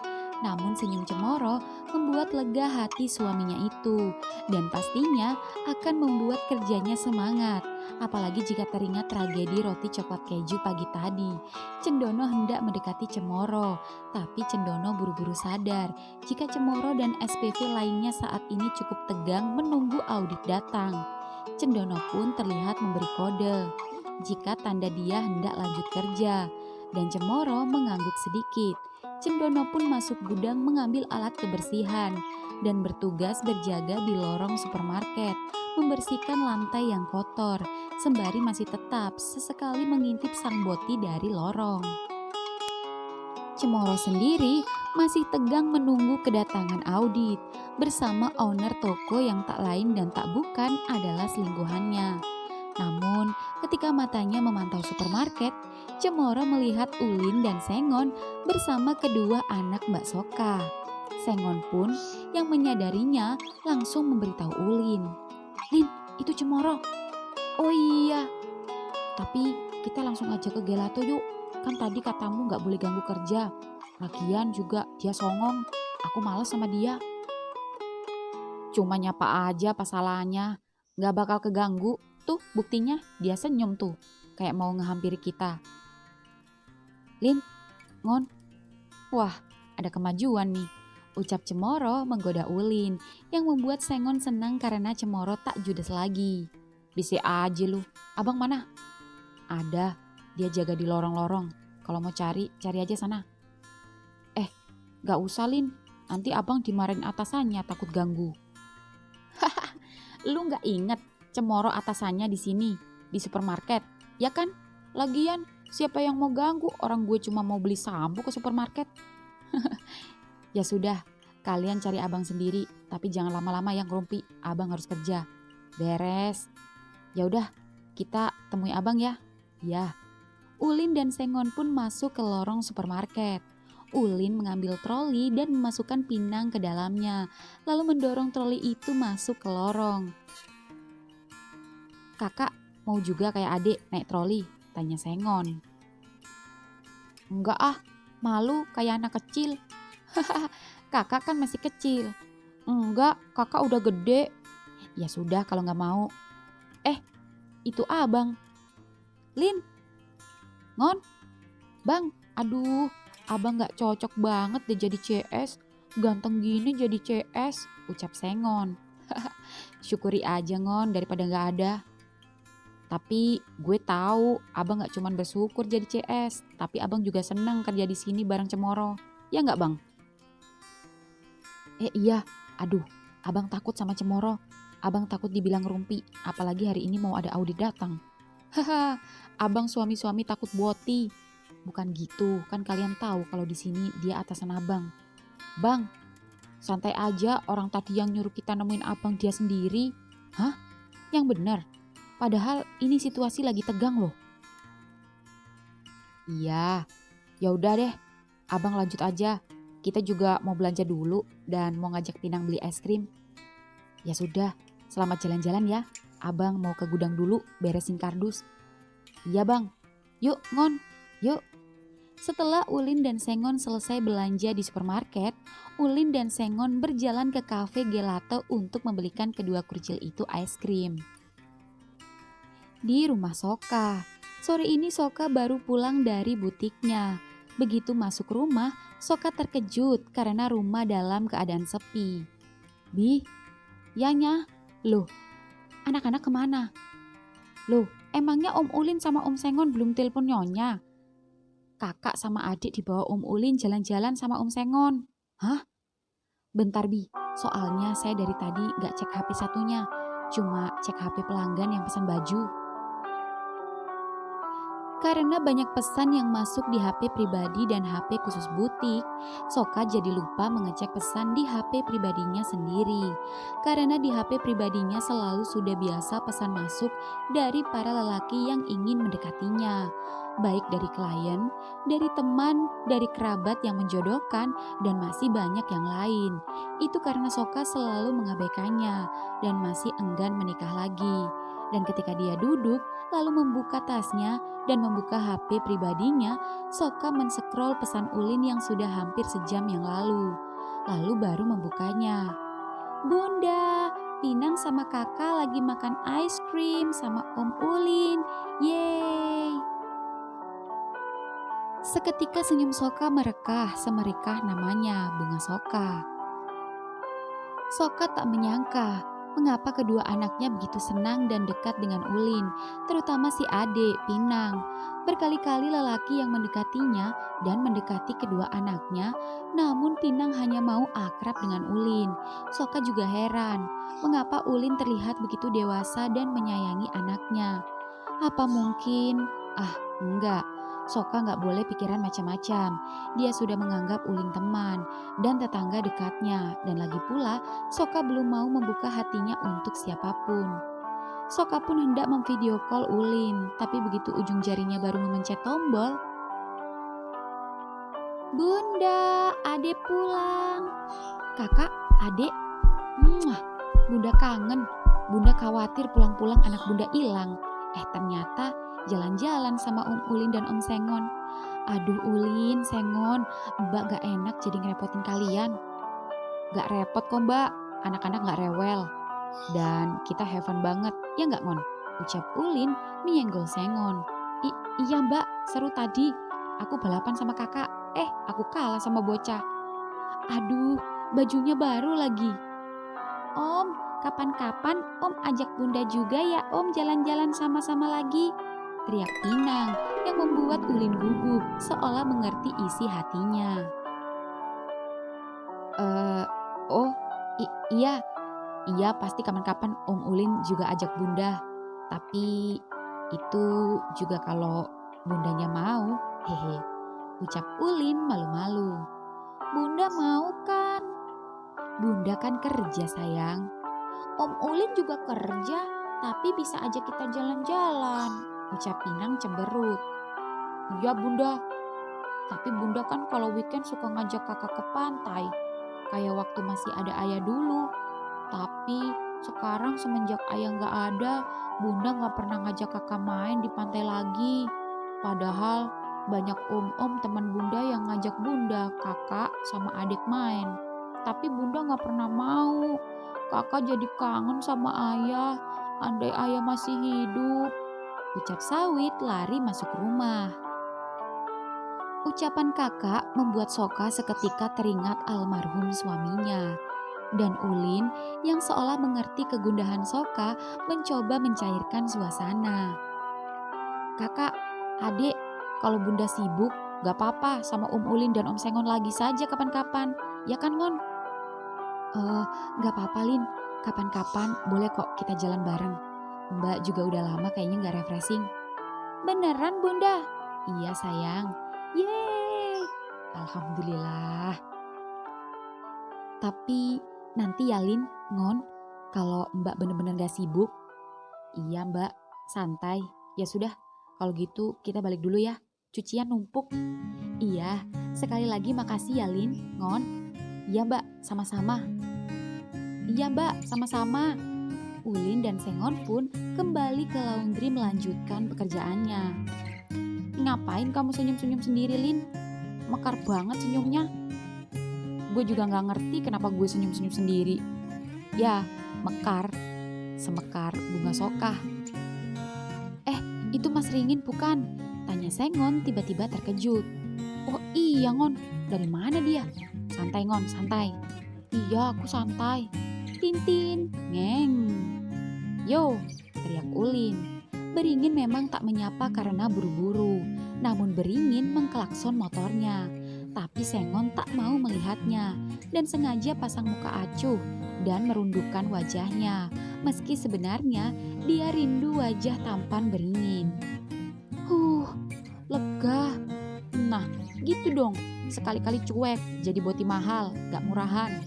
Namun senyum Cemoro membuat lega hati suaminya itu dan pastinya akan membuat kerjanya semangat. Apalagi jika teringat tragedi roti coklat keju pagi tadi. Cendono hendak mendekati Cemoro, tapi Cendono buru-buru sadar jika Cemoro dan SPV lainnya saat ini cukup tegang menunggu audit datang. Cendono pun terlihat memberi kode jika tanda dia hendak lanjut kerja dan Cemoro mengangguk sedikit. Cendono pun masuk gudang mengambil alat kebersihan dan bertugas berjaga di lorong supermarket, membersihkan lantai yang kotor, sembari masih tetap sesekali mengintip sang boti dari lorong. Cemoro sendiri masih tegang menunggu kedatangan audit bersama owner toko yang tak lain dan tak bukan adalah selingkuhannya. Namun, ketika matanya memantau supermarket, Cemoro melihat Ulin dan Sengon bersama kedua anak Mbak Soka. Sengon pun yang menyadarinya langsung memberitahu Ulin. "Lin, itu Cemoro." "Oh iya, tapi kita langsung aja ke gelato yuk. Kan tadi katamu gak boleh ganggu kerja. Lagian juga dia songong, aku males sama dia." "Cuma nyapa aja apa salahnya, gak bakal keganggu. Tuh buktinya dia senyum tuh, kayak mau ngehampiri kita." "Lin, Ngon, wah ada kemajuan nih," ucap Cemoro menggoda Ulin yang membuat Sengon senang karena Cemoro tak judes lagi. "Bisi aja lu, abang mana?" "Ada, dia jaga di lorong-lorong. Kalau mau cari, cari aja sana." "Eh, gak usah Lin, nanti abang dimarahin atasannya takut ganggu." "Lu gak inget Cemoro atasannya di sini, di supermarket, ya kan? Lagian siapa yang mau ganggu orang gue cuma mau beli sampo ke supermarket." "Ya sudah, kalian cari abang sendiri, tapi jangan lama-lama yang Rumpi, abang harus kerja." "Beres. Ya udah, kita temui abang ya." "Ya." Ulin dan Sengon pun masuk ke lorong supermarket. Ulin mengambil troli dan memasukkan Pinang ke dalamnya, lalu mendorong troli itu masuk ke lorong. "Kakak mau juga kayak adik naik troli?" tanya Sengon. "Enggak ah, malu kayak anak kecil." "Kakak kan masih kecil." "Enggak, kakak udah gede." "Ya sudah kalau nggak mau." "Eh, itu abang." "Lin, Ngon, Bang, aduh, abang nggak cocok banget deh jadi CS. Ganteng gini jadi CS," ucap Sengon. "Syukuri aja Ngon daripada nggak ada. Tapi gue tahu abang nggak cuma bersyukur jadi CS, tapi abang juga senang kerja di sini bareng Cemoro. Ya nggak bang?" Iya, aduh, abang takut sama Cemoro. Abang takut dibilang Rumpi, apalagi hari ini mau ada audit datang." "Haha, abang suami-suami takut boti." "Bukan gitu, kan kalian tahu kalau di sini dia atasan abang." "Bang, santai aja, orang tadi yang nyuruh kita nemuin abang dia sendiri." "Hah? Yang benar? Padahal ini situasi lagi tegang loh." "Iya, ya udah deh, abang lanjut aja. Kita juga mau belanja dulu dan mau ngajak Pinang beli es krim." "Ya sudah, selamat jalan-jalan ya. Abang mau ke gudang dulu beresin kardus." "Iya bang, yuk Ngon, yuk." Setelah Ulin dan Sengon selesai belanja di supermarket, Ulin dan Sengon berjalan ke kafe gelato untuk membelikan kedua kurcil itu es krim. Di rumah Soka, sore ini Soka baru pulang dari butiknya. Begitu masuk rumah, Soka terkejut karena rumah dalam keadaan sepi. "Bi, Yanya, loh, anak-anak kemana? Loh, emangnya Om Ulin sama Om Sengon belum telepon Nyonya? Kakak sama adik dibawa Om Ulin jalan-jalan sama Om Sengon." "Hah? Bentar Bi, soalnya saya dari tadi gak cek HP satunya, cuma cek HP pelanggan yang pesan baju." Karena banyak pesan yang masuk di HP pribadi dan HP khusus butik, Soka jadi lupa mengecek pesan di HP pribadinya sendiri. Karena di HP pribadinya selalu sudah biasa pesan masuk dari para lelaki yang ingin mendekatinya. Baik dari klien, dari teman, dari kerabat yang menjodohkan, dan masih banyak yang lain. Itu karena Soka selalu mengabaikannya dan masih enggan menikah lagi. Dan ketika dia duduk, lalu membuka tasnya dan membuka HP pribadinya, Soka men-scroll pesan Ulin yang sudah hampir sejam yang lalu. Lalu baru membukanya. "Bunda, Pinang sama kakak lagi makan ice cream sama Om Ulin. Yeay!" Seketika senyum Soka merekah, semerikah namanya Bunga Soka. Soka tak menyangka mengapa kedua anaknya begitu senang dan dekat dengan Ulin, terutama si adik, Pinang. Berkali-kali lelaki yang mendekatinya dan mendekati kedua anaknya, namun Pinang hanya mau akrab dengan Ulin. Soka juga heran, mengapa Ulin terlihat begitu dewasa dan menyayangi anaknya. Apa mungkin? Enggak. Soka nggak boleh pikiran macam-macam. Dia sudah menganggap Ulin teman dan tetangga dekatnya. Dan lagi pula, Soka belum mau membuka hatinya untuk siapapun. Soka pun hendak memvideo call Ulin, tapi begitu ujung jarinya baru memencet tombol, "Bunda, adek pulang." "Kakak, adek, muah, Bunda kangen. Bunda khawatir pulang-pulang anak Bunda hilang." Ternyata jalan-jalan sama Om Ulin dan Om Sengon. "Aduh Ulin, Sengon, Mbak gak enak jadi ngerepotin kalian." "Gak repot kok Mbak, anak-anak gak rewel. Dan kita have fun banget, ya gak Ngon?" Ucap Ulin menyenggol Sengon. Iya Mbak, seru tadi. Aku balapan sama kakak, aku kalah sama bocah." "Aduh, bajunya baru lagi." "Om, kapan-kapan Om ajak Bunda juga ya Om jalan-jalan sama-sama lagi," teriak Pinang yang membuat Ulin gugup seolah mengerti isi hatinya. Oh, iya, iya pasti kapan-kapan Om Ulin juga ajak Bunda. Tapi itu juga kalau Bundanya mau, hehe, ucap Ulin malu-malu. "Bunda mau kan?" "Bunda kan kerja sayang." "Om Ulin juga kerja, tapi bisa aja kita jalan-jalan," ucap Pinang cemberut. "Iya Bunda, tapi Bunda kan kalau weekend suka ngajak kakak ke pantai, kayak waktu masih ada ayah dulu. Tapi sekarang semenjak ayah gak ada, Bunda gak pernah ngajak kakak main di pantai lagi. Padahal banyak om-om teman Bunda yang ngajak Bunda, kakak, sama adik main. Tapi Bunda gak pernah mau. Kakak jadi kangen sama ayah, andai ayah masih hidup," ucap Sawit lari masuk rumah. Ucapan kakak membuat Soka seketika teringat almarhum suaminya. Dan Ulin yang seolah mengerti kegundahan Soka mencoba mencairkan suasana. "Kakak, adik, kalau Bunda sibuk gak apa-apa sama Om Ulin dan Om Sengon lagi saja kapan-kapan. Ya kan Ngon?" Gak apa-apa Lin, kapan-kapan boleh kok kita jalan bareng. Mbak juga udah lama kayaknya gak refreshing." "Beneran Bunda?" "Iya sayang." "Yeay, alhamdulillah." "Tapi nanti ya Lin, Ngon, kalau Mbak bener-bener gak sibuk." "Iya Mbak, santai. Ya sudah, kalau gitu kita balik dulu ya, cucian numpuk." "Iya, sekali lagi makasih ya Lin, Ngon." "Iya Mbak, sama-sama." "Iya Mbak, sama-sama." Ulin dan Sengon pun kembali ke laundry melanjutkan pekerjaannya. "Ngapain kamu senyum-senyum sendiri Lin? Mekar banget senyumnya." "Gue juga gak ngerti kenapa gue senyum-senyum sendiri. Ya, mekar, semekar bunga sokah." "Itu Mas Ringin bukan?" tanya Sengon tiba-tiba terkejut. "Oh iya Ngon, dari mana dia?" "Santai Ngon, santai." "Iya aku santai." "Tintin, ngeng." "Yo," teriak Ulin. Beringin memang tak menyapa karena buru-buru, namun Beringin mengklakson motornya. Tapi Sengon tak mau melihatnya dan sengaja pasang muka acuh dan merundukkan wajahnya, meski sebenarnya dia rindu wajah tampan Beringin. Lega. Nah, gitu dong. Sekali-kali cuek, jadi boti mahal, gak murahan.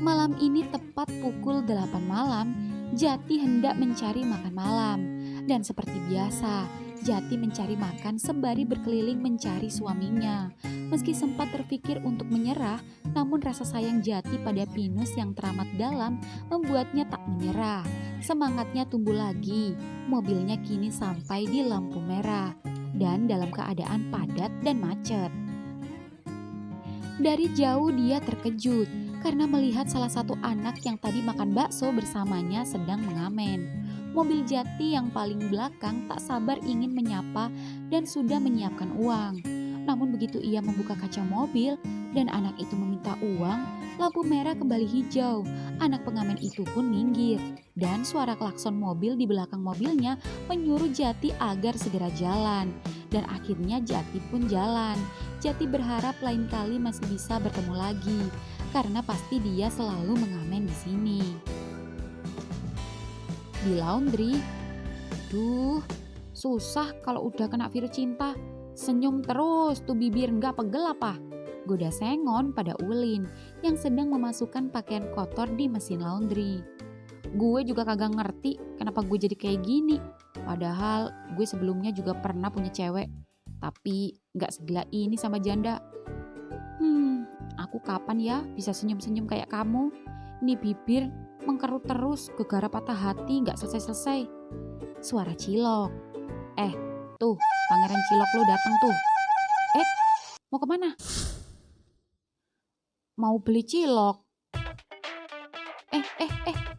Malam ini tepat pukul 8 malam, Jati hendak mencari makan malam. Dan seperti biasa, Jati mencari makan sembari berkeliling mencari suaminya. Meski sempat terpikir untuk menyerah, namun rasa sayang Jati pada Pinus yang teramat dalam membuatnya tak menyerah. Semangatnya tumbuh lagi. Mobilnya kini sampai di lampu merah dan dalam keadaan padat dan macet. Dari jauh dia terkejut karena melihat salah satu anak yang tadi makan bakso bersamanya sedang mengamen. Mobil Jati yang paling belakang tak sabar ingin menyapa dan sudah menyiapkan uang. Namun begitu ia membuka kaca mobil, dan anak itu meminta uang, lampu merah kembali hijau. Anak pengamen itu pun minggir dan suara klakson mobil di belakang mobilnya menyuruh Jati agar segera jalan. Dan akhirnya Jati pun jalan. Jati berharap lain kali masih bisa bertemu lagi karena pasti dia selalu mengamen di sini. Di laundry, duh, susah kalau udah kena virus cinta. Senyum terus tuh bibir, nggak pegel apa? Goda Sengon pada Ulin yang sedang memasukkan pakaian kotor di mesin laundry. Gue juga kagak ngerti kenapa gue jadi kayak gini. Padahal gue sebelumnya juga pernah punya cewek, tapi gak segila ini sama janda. Aku kapan ya bisa senyum-senyum kayak kamu? Ini bibir mengkerut terus, gegara patah hati gak selesai-selesai. Suara Cilok. Tuh, Pangeran Cilok lo datang tuh. Mau kemana? Mau beli cilok.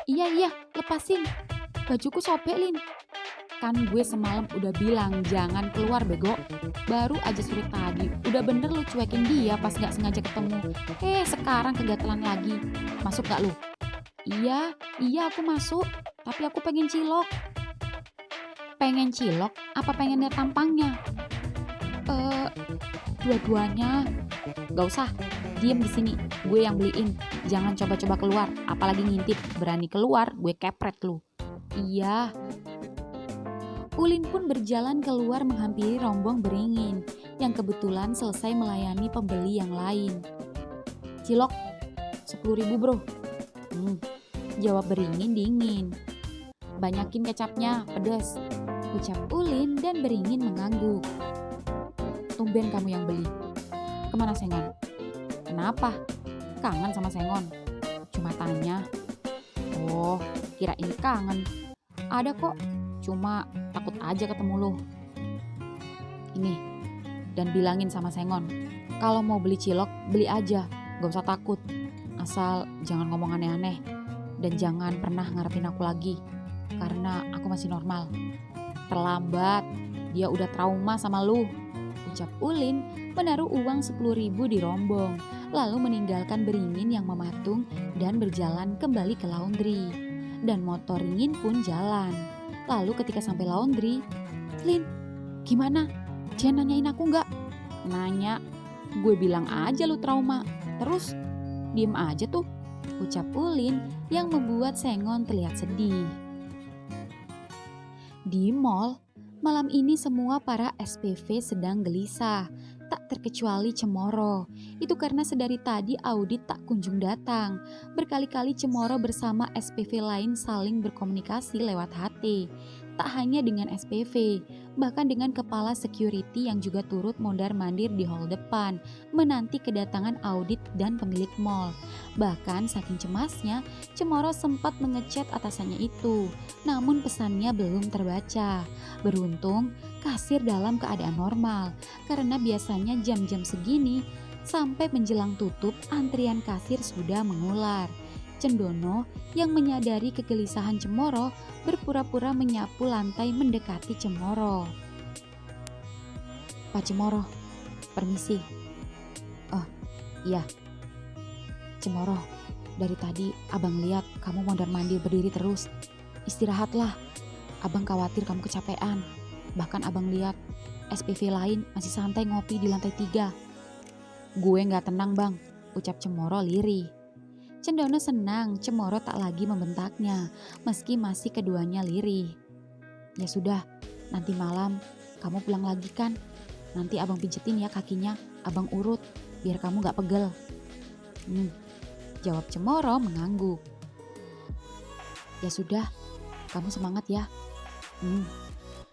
Iya, lepasin. Bajuku sobek, Lin. Kan gue semalam udah bilang jangan keluar bego. Baru aja sore tadi, udah bener lu cuekin dia pas gak sengaja ketemu. Sekarang kegatelan lagi. Masuk gak lu? Iya aku masuk. Tapi aku pengen cilok. Pengen cilok apa pengen lihat tampangnya? Dua-duanya. Gak usah, diem di sini. Gue yang beliin. Jangan coba-coba keluar, apalagi ngintip. Berani keluar, gue kepret lu. Iya. Ulin pun berjalan keluar menghampiri rombong Beringin yang kebetulan selesai melayani pembeli yang lain. Cilok, 10.000 bro. Jawab Beringin dingin. Banyakin kecapnya, pedes. Ucap Ulin dan Beringin mengangguk. Tumben kamu yang beli. Kemana Sengon? Kenapa? Kangen sama Sengon? Cuma tanya. Oh, kirain kangen. Ada kok, cuma takut aja ketemu lo. Ini, dan bilangin sama Sengon, kalau mau beli cilok, beli aja, gak usah takut. Asal jangan ngomong aneh-aneh, dan jangan pernah ngarepin aku lagi, karena aku masih normal. Terlambat, dia udah trauma sama lu. Ucap Ulin menaruh uang 10.000 di rombong, lalu meninggalkan Beringin yang mematung dan berjalan kembali ke laundry. Dan motor Ringin pun jalan. Lalu ketika sampai laundry, Lin, gimana? Dia nanyain aku nggak? Nanya, gue bilang aja lu trauma. Terus, diem aja tuh. Ucap Ulin yang membuat Sengon terlihat sedih. Di mall, malam ini semua para SPV sedang gelisah, tak terkecuali Cemoro. Itu karena sedari tadi audit tak kunjung datang. Berkali-kali Cemoro bersama SPV lain saling berkomunikasi lewat HT. Tak hanya dengan SPV, bahkan dengan kepala security yang juga turut mondar-mandir di hall depan, menanti kedatangan audit dan pemilik mall. Bahkan saking cemasnya, Cemoro sempat mengechat atasannya itu, namun pesannya belum terbaca. Beruntung, kasir dalam keadaan normal, karena biasanya jam-jam segini, sampai menjelang tutup, antrian kasir sudah mengular. Cendono yang menyadari kegelisahan Cemoro berpura-pura menyapu lantai mendekati Cemoro. Pak Cemoro, permisi. Oh, iya. Cemoro, dari tadi abang lihat kamu mondar-mandir berdiri terus. Istirahatlah, abang khawatir kamu kecapean. Bahkan abang lihat SPV lain masih santai ngopi di lantai 3. Gue gak tenang bang, ucap Cemoro lirih. Cendono senang Cemoro tak lagi membentaknya, meski masih keduanya lirih. Ya sudah, nanti malam kamu pulang lagi kan? Nanti abang pijetin ya kakinya, abang urut, biar kamu gak pegel. Jawab Cemoro mengangguk. Ya sudah, kamu semangat ya.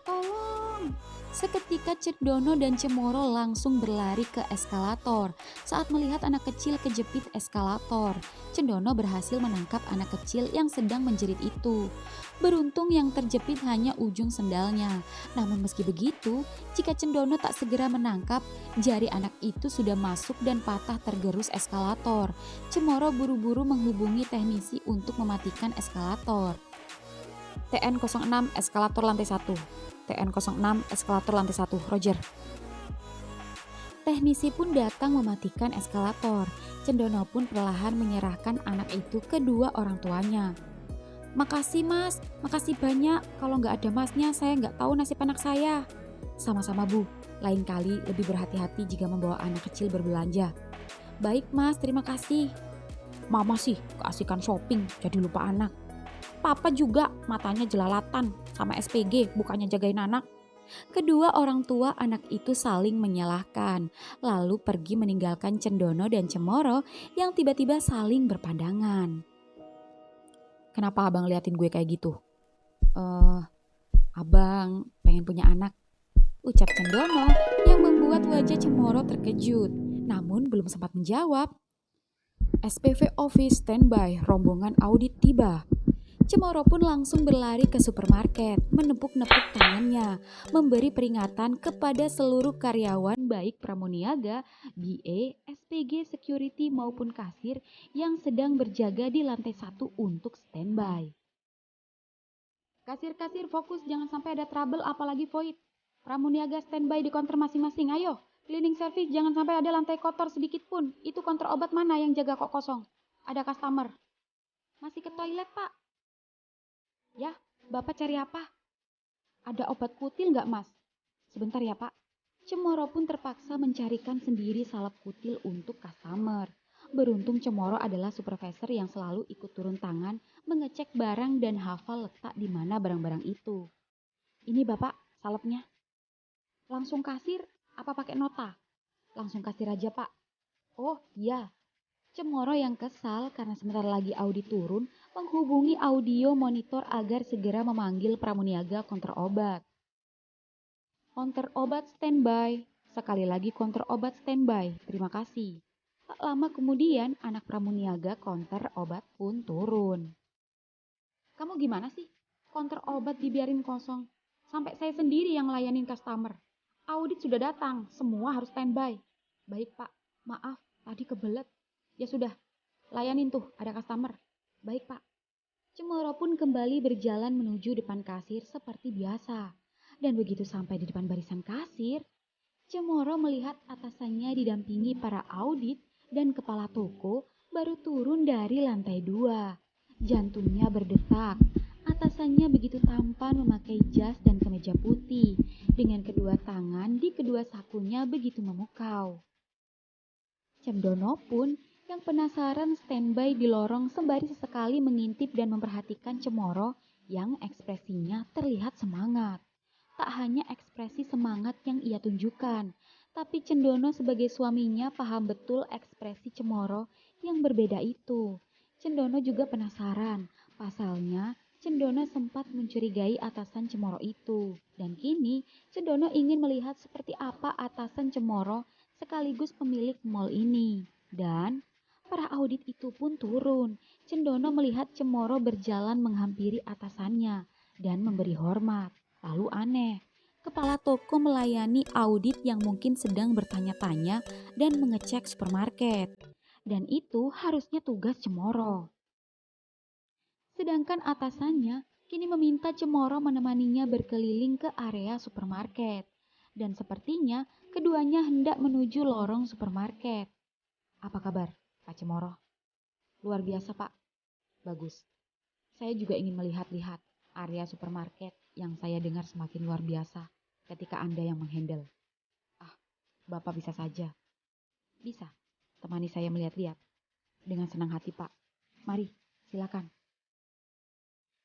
Tolong! Seketika Cendono dan Cemoro langsung berlari ke eskalator. Saat melihat anak kecil kejepit eskalator, Cendono berhasil menangkap anak kecil yang sedang menjerit itu. Beruntung yang terjepit hanya ujung sendalnya. Namun meski begitu, jika Cendono tak segera menangkap, jari anak itu sudah masuk dan patah tergerus eskalator. Cemoro buru-buru menghubungi teknisi untuk mematikan eskalator. TN06 eskalator lantai 1. TN06 eskalator lantai 1, Roger. Teknisi pun datang mematikan eskalator. Cendono pun perlahan menyerahkan anak itu ke kedua orang tuanya. Makasih mas, makasih banyak. Kalau nggak ada masnya saya nggak tahu nasib anak saya. Sama-sama bu, lain kali lebih berhati-hati jika membawa anak kecil berbelanja. Baik mas, terima kasih. Mama sih keasikan shopping jadi lupa anak. Papa juga matanya jelalatan sama SPG bukannya jagain anak. Kedua orang tua anak itu saling menyalahkan, lalu pergi meninggalkan Cendono dan Cemoro yang tiba-tiba saling berpandangan. Kenapa abang liatin gue kayak gitu? Abang pengen punya anak, ucap Cendono yang membuat wajah Cemoro terkejut, namun belum sempat menjawab. SPV Office standby, rombongan audit tiba. Cemoro pun langsung berlari ke supermarket, menepuk-nepuk tangannya, memberi peringatan kepada seluruh karyawan baik pramuniaga, BA, SPG, security maupun kasir yang sedang berjaga di lantai 1 untuk standby. Kasir-kasir fokus jangan sampai ada trouble apalagi void. Pramuniaga standby di counter masing-masing, ayo. Cleaning service jangan sampai ada lantai kotor sedikit pun. Itu counter obat mana yang jaga kok kosong? Ada customer. Masih ke toilet pak? Ya, bapak cari apa? Ada obat kutil nggak mas? Sebentar ya pak. Cemoro pun terpaksa mencarikan sendiri salep kutil untuk customer. Beruntung Cemoro adalah supervisor yang selalu ikut turun tangan mengecek barang dan hafal letak di mana barang-barang itu. Ini bapak salepnya. Langsung kasir apa pakai nota? Langsung kasir aja pak. Oh iya. Cemoro yang kesal karena sebentar lagi audit turun menghubungi audio monitor agar segera memanggil pramuniaga counter obat. Counter obat standby. Sekali lagi counter obat standby. Terima kasih. Tak lama kemudian anak pramuniaga counter obat pun turun. Kamu gimana sih? Counter obat dibiarin kosong. Sampai saya sendiri yang layanin customer. Audit sudah datang, semua harus standby. Baik pak, maaf tadi kebelet. Ya sudah, layanin tuh ada customer. Baik pak. Cemoro pun kembali berjalan menuju depan kasir seperti biasa. Dan begitu sampai di depan barisan kasir, Cemoro melihat atasannya didampingi para audit dan kepala toko baru turun dari lantai 2. Jantungnya berdetak. Atasannya begitu tampan memakai jas dan kemeja putih. Dengan kedua tangan di kedua sakunya begitu memukau. Cemdono pun yang penasaran standby di lorong sembari sesekali mengintip dan memperhatikan Cemoro yang ekspresinya terlihat semangat. Tak hanya ekspresi semangat yang ia tunjukkan, tapi Cendono sebagai suaminya paham betul ekspresi Cemoro yang berbeda itu. Cendono juga penasaran, pasalnya Cendono sempat mencurigai atasan Cemoro itu. Dan kini Cendono ingin melihat seperti apa atasan Cemoro sekaligus pemilik mall ini. Dan para audit itu pun turun. Cendono melihat Cemoro berjalan menghampiri atasannya dan memberi hormat. Lalu aneh, kepala toko melayani audit yang mungkin sedang bertanya-tanya dan mengecek supermarket. Dan itu harusnya tugas Cemoro. Sedangkan atasannya kini meminta Cemoro menemaninya berkeliling ke area supermarket. Dan sepertinya keduanya hendak menuju lorong supermarket. Apa kabar, Pak Cemoro? Luar biasa, Pak. Bagus. Saya juga ingin melihat-lihat area supermarket yang saya dengar semakin luar biasa ketika Anda yang menghandle. Ah, Bapak bisa saja. Bisa. Temani saya melihat-lihat. Dengan senang hati, Pak. Mari, silakan.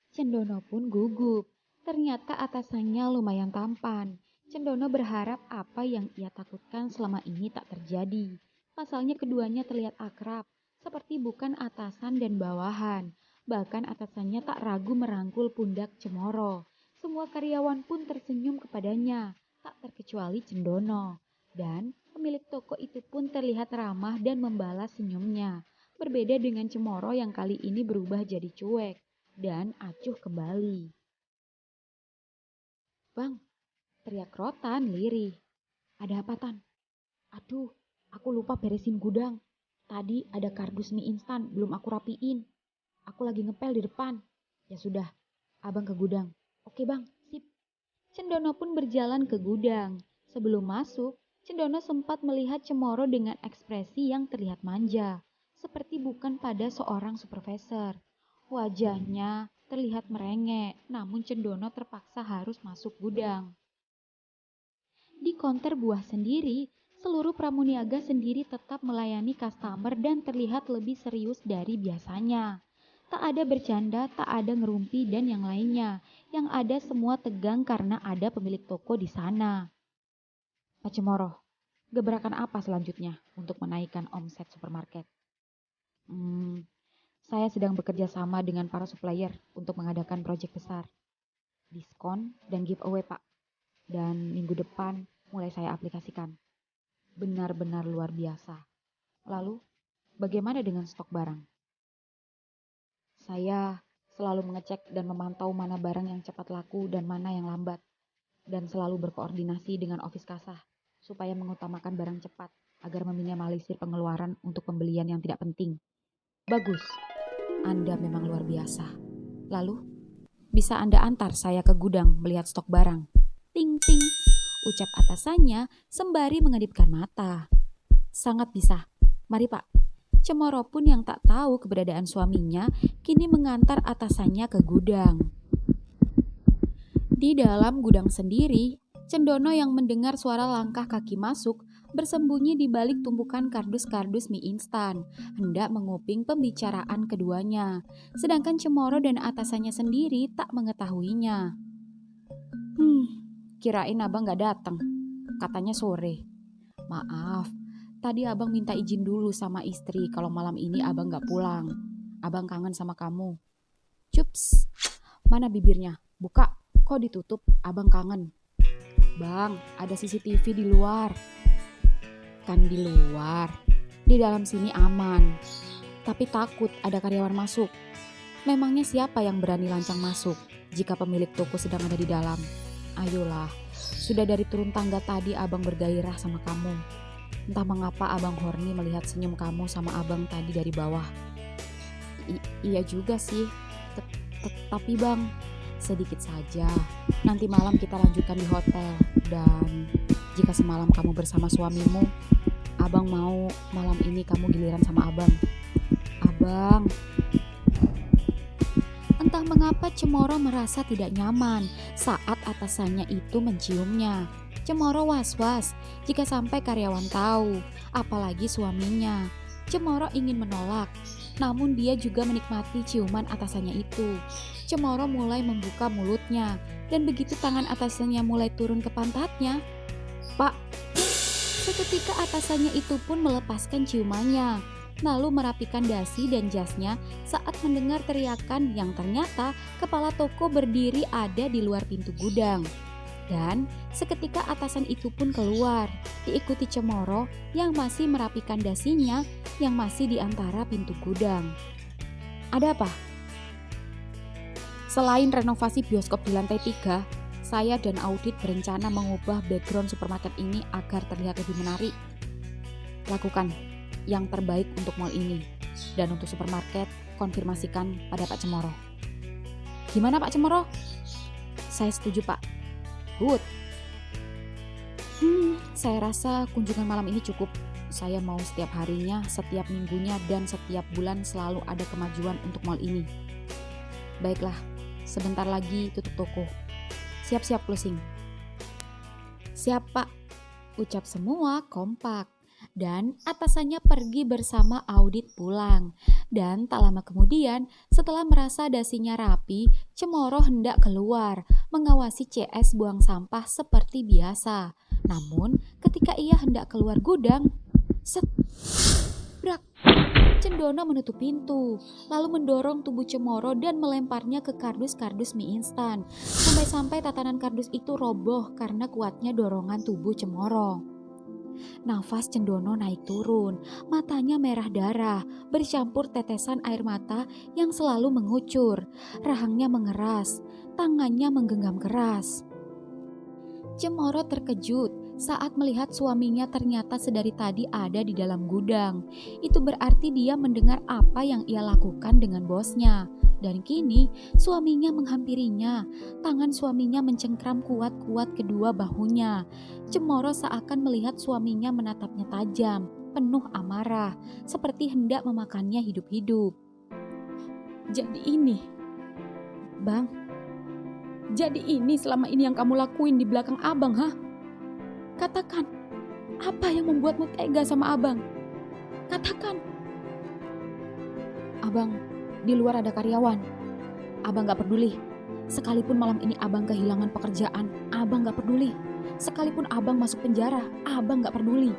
Cendono pun gugup. Ternyata atasannya lumayan tampan. Cendono berharap apa yang ia takutkan selama ini tak terjadi. Pasalnya keduanya terlihat akrab, seperti bukan atasan dan bawahan. Bahkan atasannya tak ragu merangkul pundak Cemoro. Semua karyawan pun tersenyum kepadanya, tak terkecuali Cendono. Dan pemilik toko itu pun terlihat ramah dan membalas senyumnya. Berbeda dengan Cemoro yang kali ini berubah jadi cuek dan acuh kembali. Bang, teriak Rotan lirih. Ada apa Tan? Aduh, aku lupa beresin gudang. Tadi ada kardus mie instan belum aku rapiin. Aku lagi ngepel di depan. Ya sudah, abang ke gudang. Oke bang, sip. Cendono pun berjalan ke gudang. Sebelum masuk, Cendono sempat melihat Cemoro dengan ekspresi yang terlihat manja, seperti bukan pada seorang supervisor. Wajahnya terlihat merengek, namun Cendono terpaksa harus masuk gudang. Di konter buah sendiri, seluruh pramuniaga sendiri tetap melayani customer dan terlihat lebih serius dari biasanya. Tak ada bercanda, tak ada ngerumpi dan yang lainnya. Yang ada semua tegang karena ada pemilik toko di sana. Pak Cemoro, gebrakan apa selanjutnya untuk menaikkan omset supermarket? Saya sedang bekerja sama dengan para supplier untuk mengadakan proyek besar. Diskon dan giveaway, Pak. Dan minggu depan mulai saya aplikasikan. Benar-benar luar biasa. Lalu, bagaimana dengan stok barang? Saya selalu mengecek dan memantau mana barang yang cepat laku dan mana yang lambat. Dan selalu berkoordinasi dengan office kasah supaya mengutamakan barang cepat agar meminimalisir pengeluaran untuk pembelian yang tidak penting. Bagus, Anda memang luar biasa. Lalu, bisa Anda antar saya ke gudang melihat stok barang? Ting ting, ucap atasannya sembari mengedipkan mata. Sangat bisa. Mari Pak. Cemoro pun yang tak tahu keberadaan suaminya kini mengantar atasannya ke gudang. Di dalam gudang sendiri, Cendono yang mendengar suara langkah kaki masuk bersembunyi di balik tumpukan kardus-kardus mie instan, hendak menguping pembicaraan keduanya. Sedangkan Cemoro dan atasannya sendiri tak mengetahuinya. Kirain abang gak datang. Katanya sore. Maaf, tadi abang minta izin dulu sama istri kalau malam ini abang gak pulang. Abang kangen sama kamu. Cups, mana bibirnya? Buka, kok ditutup? Abang kangen. Bang, ada CCTV di luar. Kan di luar. Di dalam sini aman. Tapi takut ada karyawan masuk. Memangnya siapa yang berani lancang masuk jika pemilik toko sedang ada di dalam? Ayolah, sudah dari turun tangga tadi abang bergairah sama kamu. Entah mengapa abang horny melihat senyum kamu sama abang tadi dari bawah. Iya juga sih, tapi bang, sedikit saja. Nanti malam kita lanjutkan di hotel. Dan jika semalam kamu bersama suamimu, abang mau malam ini kamu giliran sama abang. Abang. Entah mengapa Cemoro merasa tidak nyaman saat atasannya itu menciumnya. Cemoro was-was jika sampai karyawan tahu, apalagi suaminya. Cemoro ingin menolak, namun dia juga menikmati ciuman atasannya itu. Cemoro mulai membuka mulutnya, dan begitu tangan atasannya mulai turun ke pantatnya, Pak, seketika atasannya itu pun melepaskan ciumannya, lalu merapikan dasi dan jasnya saat mendengar teriakan yang ternyata kepala toko berdiri ada di luar pintu gudang. Dan seketika atasan itu pun keluar, diikuti Cemoro yang masih merapikan dasinya yang masih di antara pintu gudang. Ada apa? Selain renovasi bioskop di lantai 3, saya dan audit berencana mengubah background supermarket ini agar terlihat lebih menarik. Lakukan yang terbaik untuk mall ini. Dan untuk supermarket, konfirmasikan pada Pak Cemoro. Gimana Pak Cemoro? Saya setuju Pak. Good. Saya rasa kunjungan malam ini cukup. Saya mau setiap harinya, setiap minggunya, dan setiap bulan selalu ada kemajuan untuk mall ini. Baiklah, sebentar lagi tutup toko. Siap-siap closing. Siap Pak, ucap semua kompak. Dan atasannya pergi bersama audit pulang. Dan tak lama kemudian, setelah merasa dasinya rapi, Cemoro hendak keluar, mengawasi CS buang sampah seperti biasa. Namun, ketika ia hendak keluar gudang, brak! Cendono menutup pintu, lalu mendorong tubuh Cemoro dan melemparnya ke kardus-kardus mie instan. Sampai-sampai tatanan kardus itu roboh karena kuatnya dorongan tubuh Cemoro. Nafas Cendono naik turun, matanya merah darah, bercampur tetesan air mata yang selalu mengucur. Rahangnya mengeras, tangannya menggenggam keras. Cemoro terkejut saat melihat suaminya ternyata sedari tadi ada di dalam gudang. Itu berarti dia mendengar apa yang ia lakukan dengan bosnya. Dan kini suaminya menghampirinya. Tangan suaminya mencengkram kuat-kuat kedua bahunya. Cemoro seakan melihat suaminya menatapnya tajam, penuh amarah, seperti hendak memakannya hidup-hidup. Jadi ini, Bang, jadi ini selama ini yang kamu lakuin di belakang abang, ha? Katakan, apa yang membuatmu tega sama abang? Katakan. Abang, di luar ada karyawan. Abang gak peduli. Sekalipun malam ini abang kehilangan pekerjaan, abang gak peduli. Sekalipun abang masuk penjara, abang gak peduli.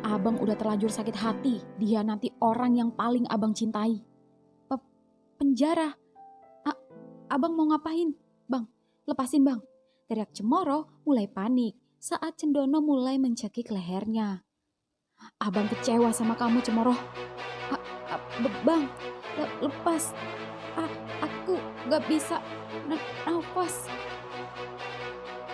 Abang udah terlanjur sakit hati, dia nanti orang yang paling abang cintai. Penjara? Abang mau ngapain? Bang, lepasin bang. Teriak Cemoro mulai panik saat Cendono mulai mencekik lehernya. Abang kecewa sama kamu Cemoro. Bang, lepas. Aku gak bisa nafas.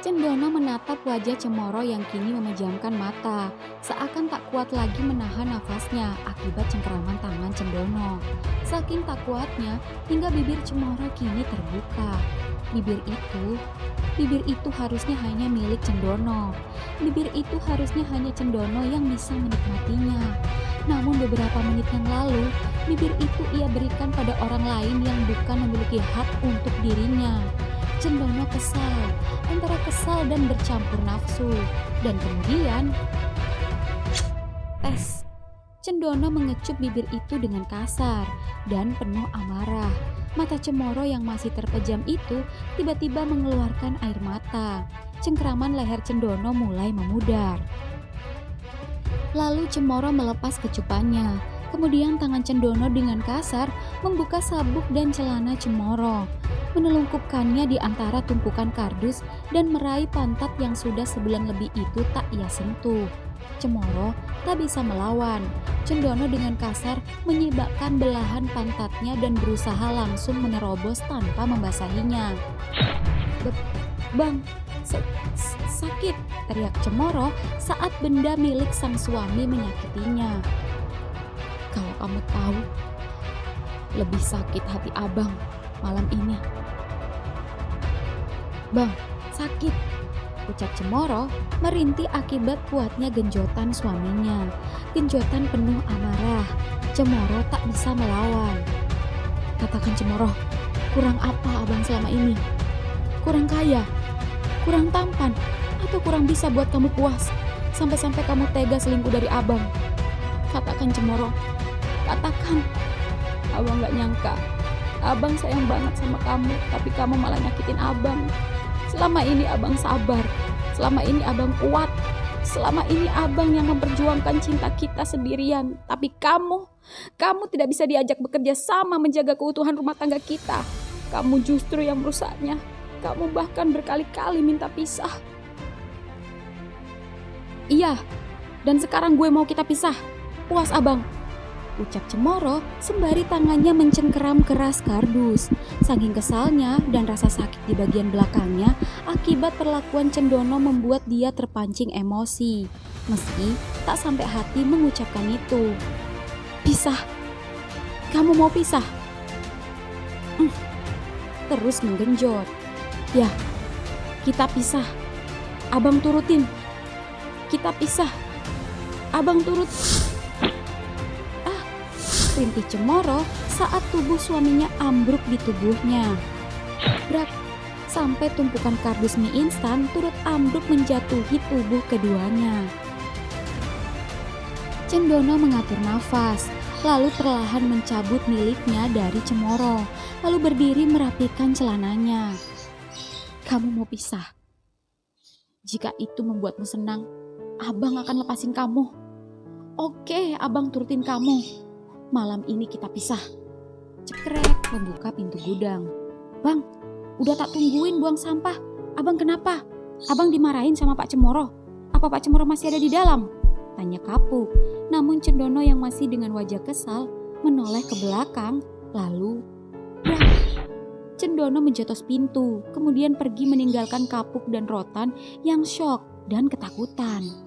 Cendono menatap wajah Cemoro yang kini memejamkan mata, seakan tak kuat lagi menahan nafasnya akibat cengkeraman tangan Cendono. Saking tak kuatnya, hingga bibir Cemoro kini terbuka. Bibir itu harusnya hanya milik Cendono. Bibir itu harusnya hanya Cendono yang bisa menikmatinya. Namun beberapa menit yang lalu, bibir itu ia berikan pada orang lain yang bukan memiliki hak untuk dirinya. Cendono kesal, antara kesal dan bercampur nafsu. Dan kemudian, tes. Cendono mengecup bibir itu dengan kasar dan penuh amarah. Mata Cemoro yang masih terpejam itu tiba-tiba mengeluarkan air mata. Cengkeraman leher Cendono mulai memudar. Lalu Cemoro melepas kecupannya. Kemudian tangan Cendono dengan kasar membuka sabuk dan celana Cemoro, menelungkupkannya di antara tumpukan kardus dan meraih pantat yang sudah sebulan lebih itu tak ia sentuh. Cemoro tak bisa melawan. Cendono dengan kasar menyibakkan belahan pantatnya dan berusaha langsung menerobos tanpa membasahinya. Bang, sakit, teriak Cemoro saat benda milik sang suami menyakitinya. Kalau kamu tahu, lebih sakit hati abang malam ini. Bang, sakit, ucap Cemoro merintih akibat kuatnya genjotan suaminya. Genjotan penuh amarah. Cemoro tak bisa melawan. Katakan Cemoro, kurang apa abang selama ini? Kurang kaya? Kurang tampan? Atau kurang bisa buat kamu puas? Sampai-sampai kamu tega selingkuh dari abang? Katakan Cemoro, katakan. Abang gak nyangka, abang sayang banget sama kamu, tapi kamu malah nyakitin abang. Selama ini abang sabar, selama ini abang kuat, selama ini abang yang memperjuangkan cinta kita sendirian. Tapi kamu tidak bisa diajak bekerja sama menjaga keutuhan rumah tangga kita. Kamu justru yang merusaknya. Kamu bahkan berkali-kali minta pisah. Iya, dan sekarang gue mau kita pisah. Puas abang, ucap Cemoro sembari tangannya mencengkeram keras kardus. Saking kesalnya dan rasa sakit di bagian belakangnya akibat perlakuan Cendono membuat dia terpancing emosi. Meski tak sampai hati mengucapkan itu. Pisah? Kamu mau pisah? Terus menggenjot. Ya, kita pisah. Abang turutin. Kita pisah. Abang turut. Rintih Cemoro saat tubuh suaminya ambruk di tubuhnya. Brak, sampai tumpukan kardus mie instan turut ambruk menjatuhi tubuh keduanya. Cendono mengatur nafas, lalu perlahan mencabut miliknya dari Cemoro, lalu berdiri merapikan celananya. Kamu mau pisah? Jika itu membuatmu senang, abang akan lepasin kamu. Oke, abang turutin kamu. Malam ini kita pisah. Cekrek membuka pintu gudang. Bang, udah tak tungguin buang sampah. Abang kenapa? Abang dimarahin sama Pak Cemoro. Apa Pak Cemoro masih ada di dalam? Tanya Kapuk. Namun Cendono yang masih dengan wajah kesal menoleh ke belakang. Lalu, brak, Cendono menjotos pintu, kemudian pergi meninggalkan Kapuk dan Rotan yang syok dan ketakutan.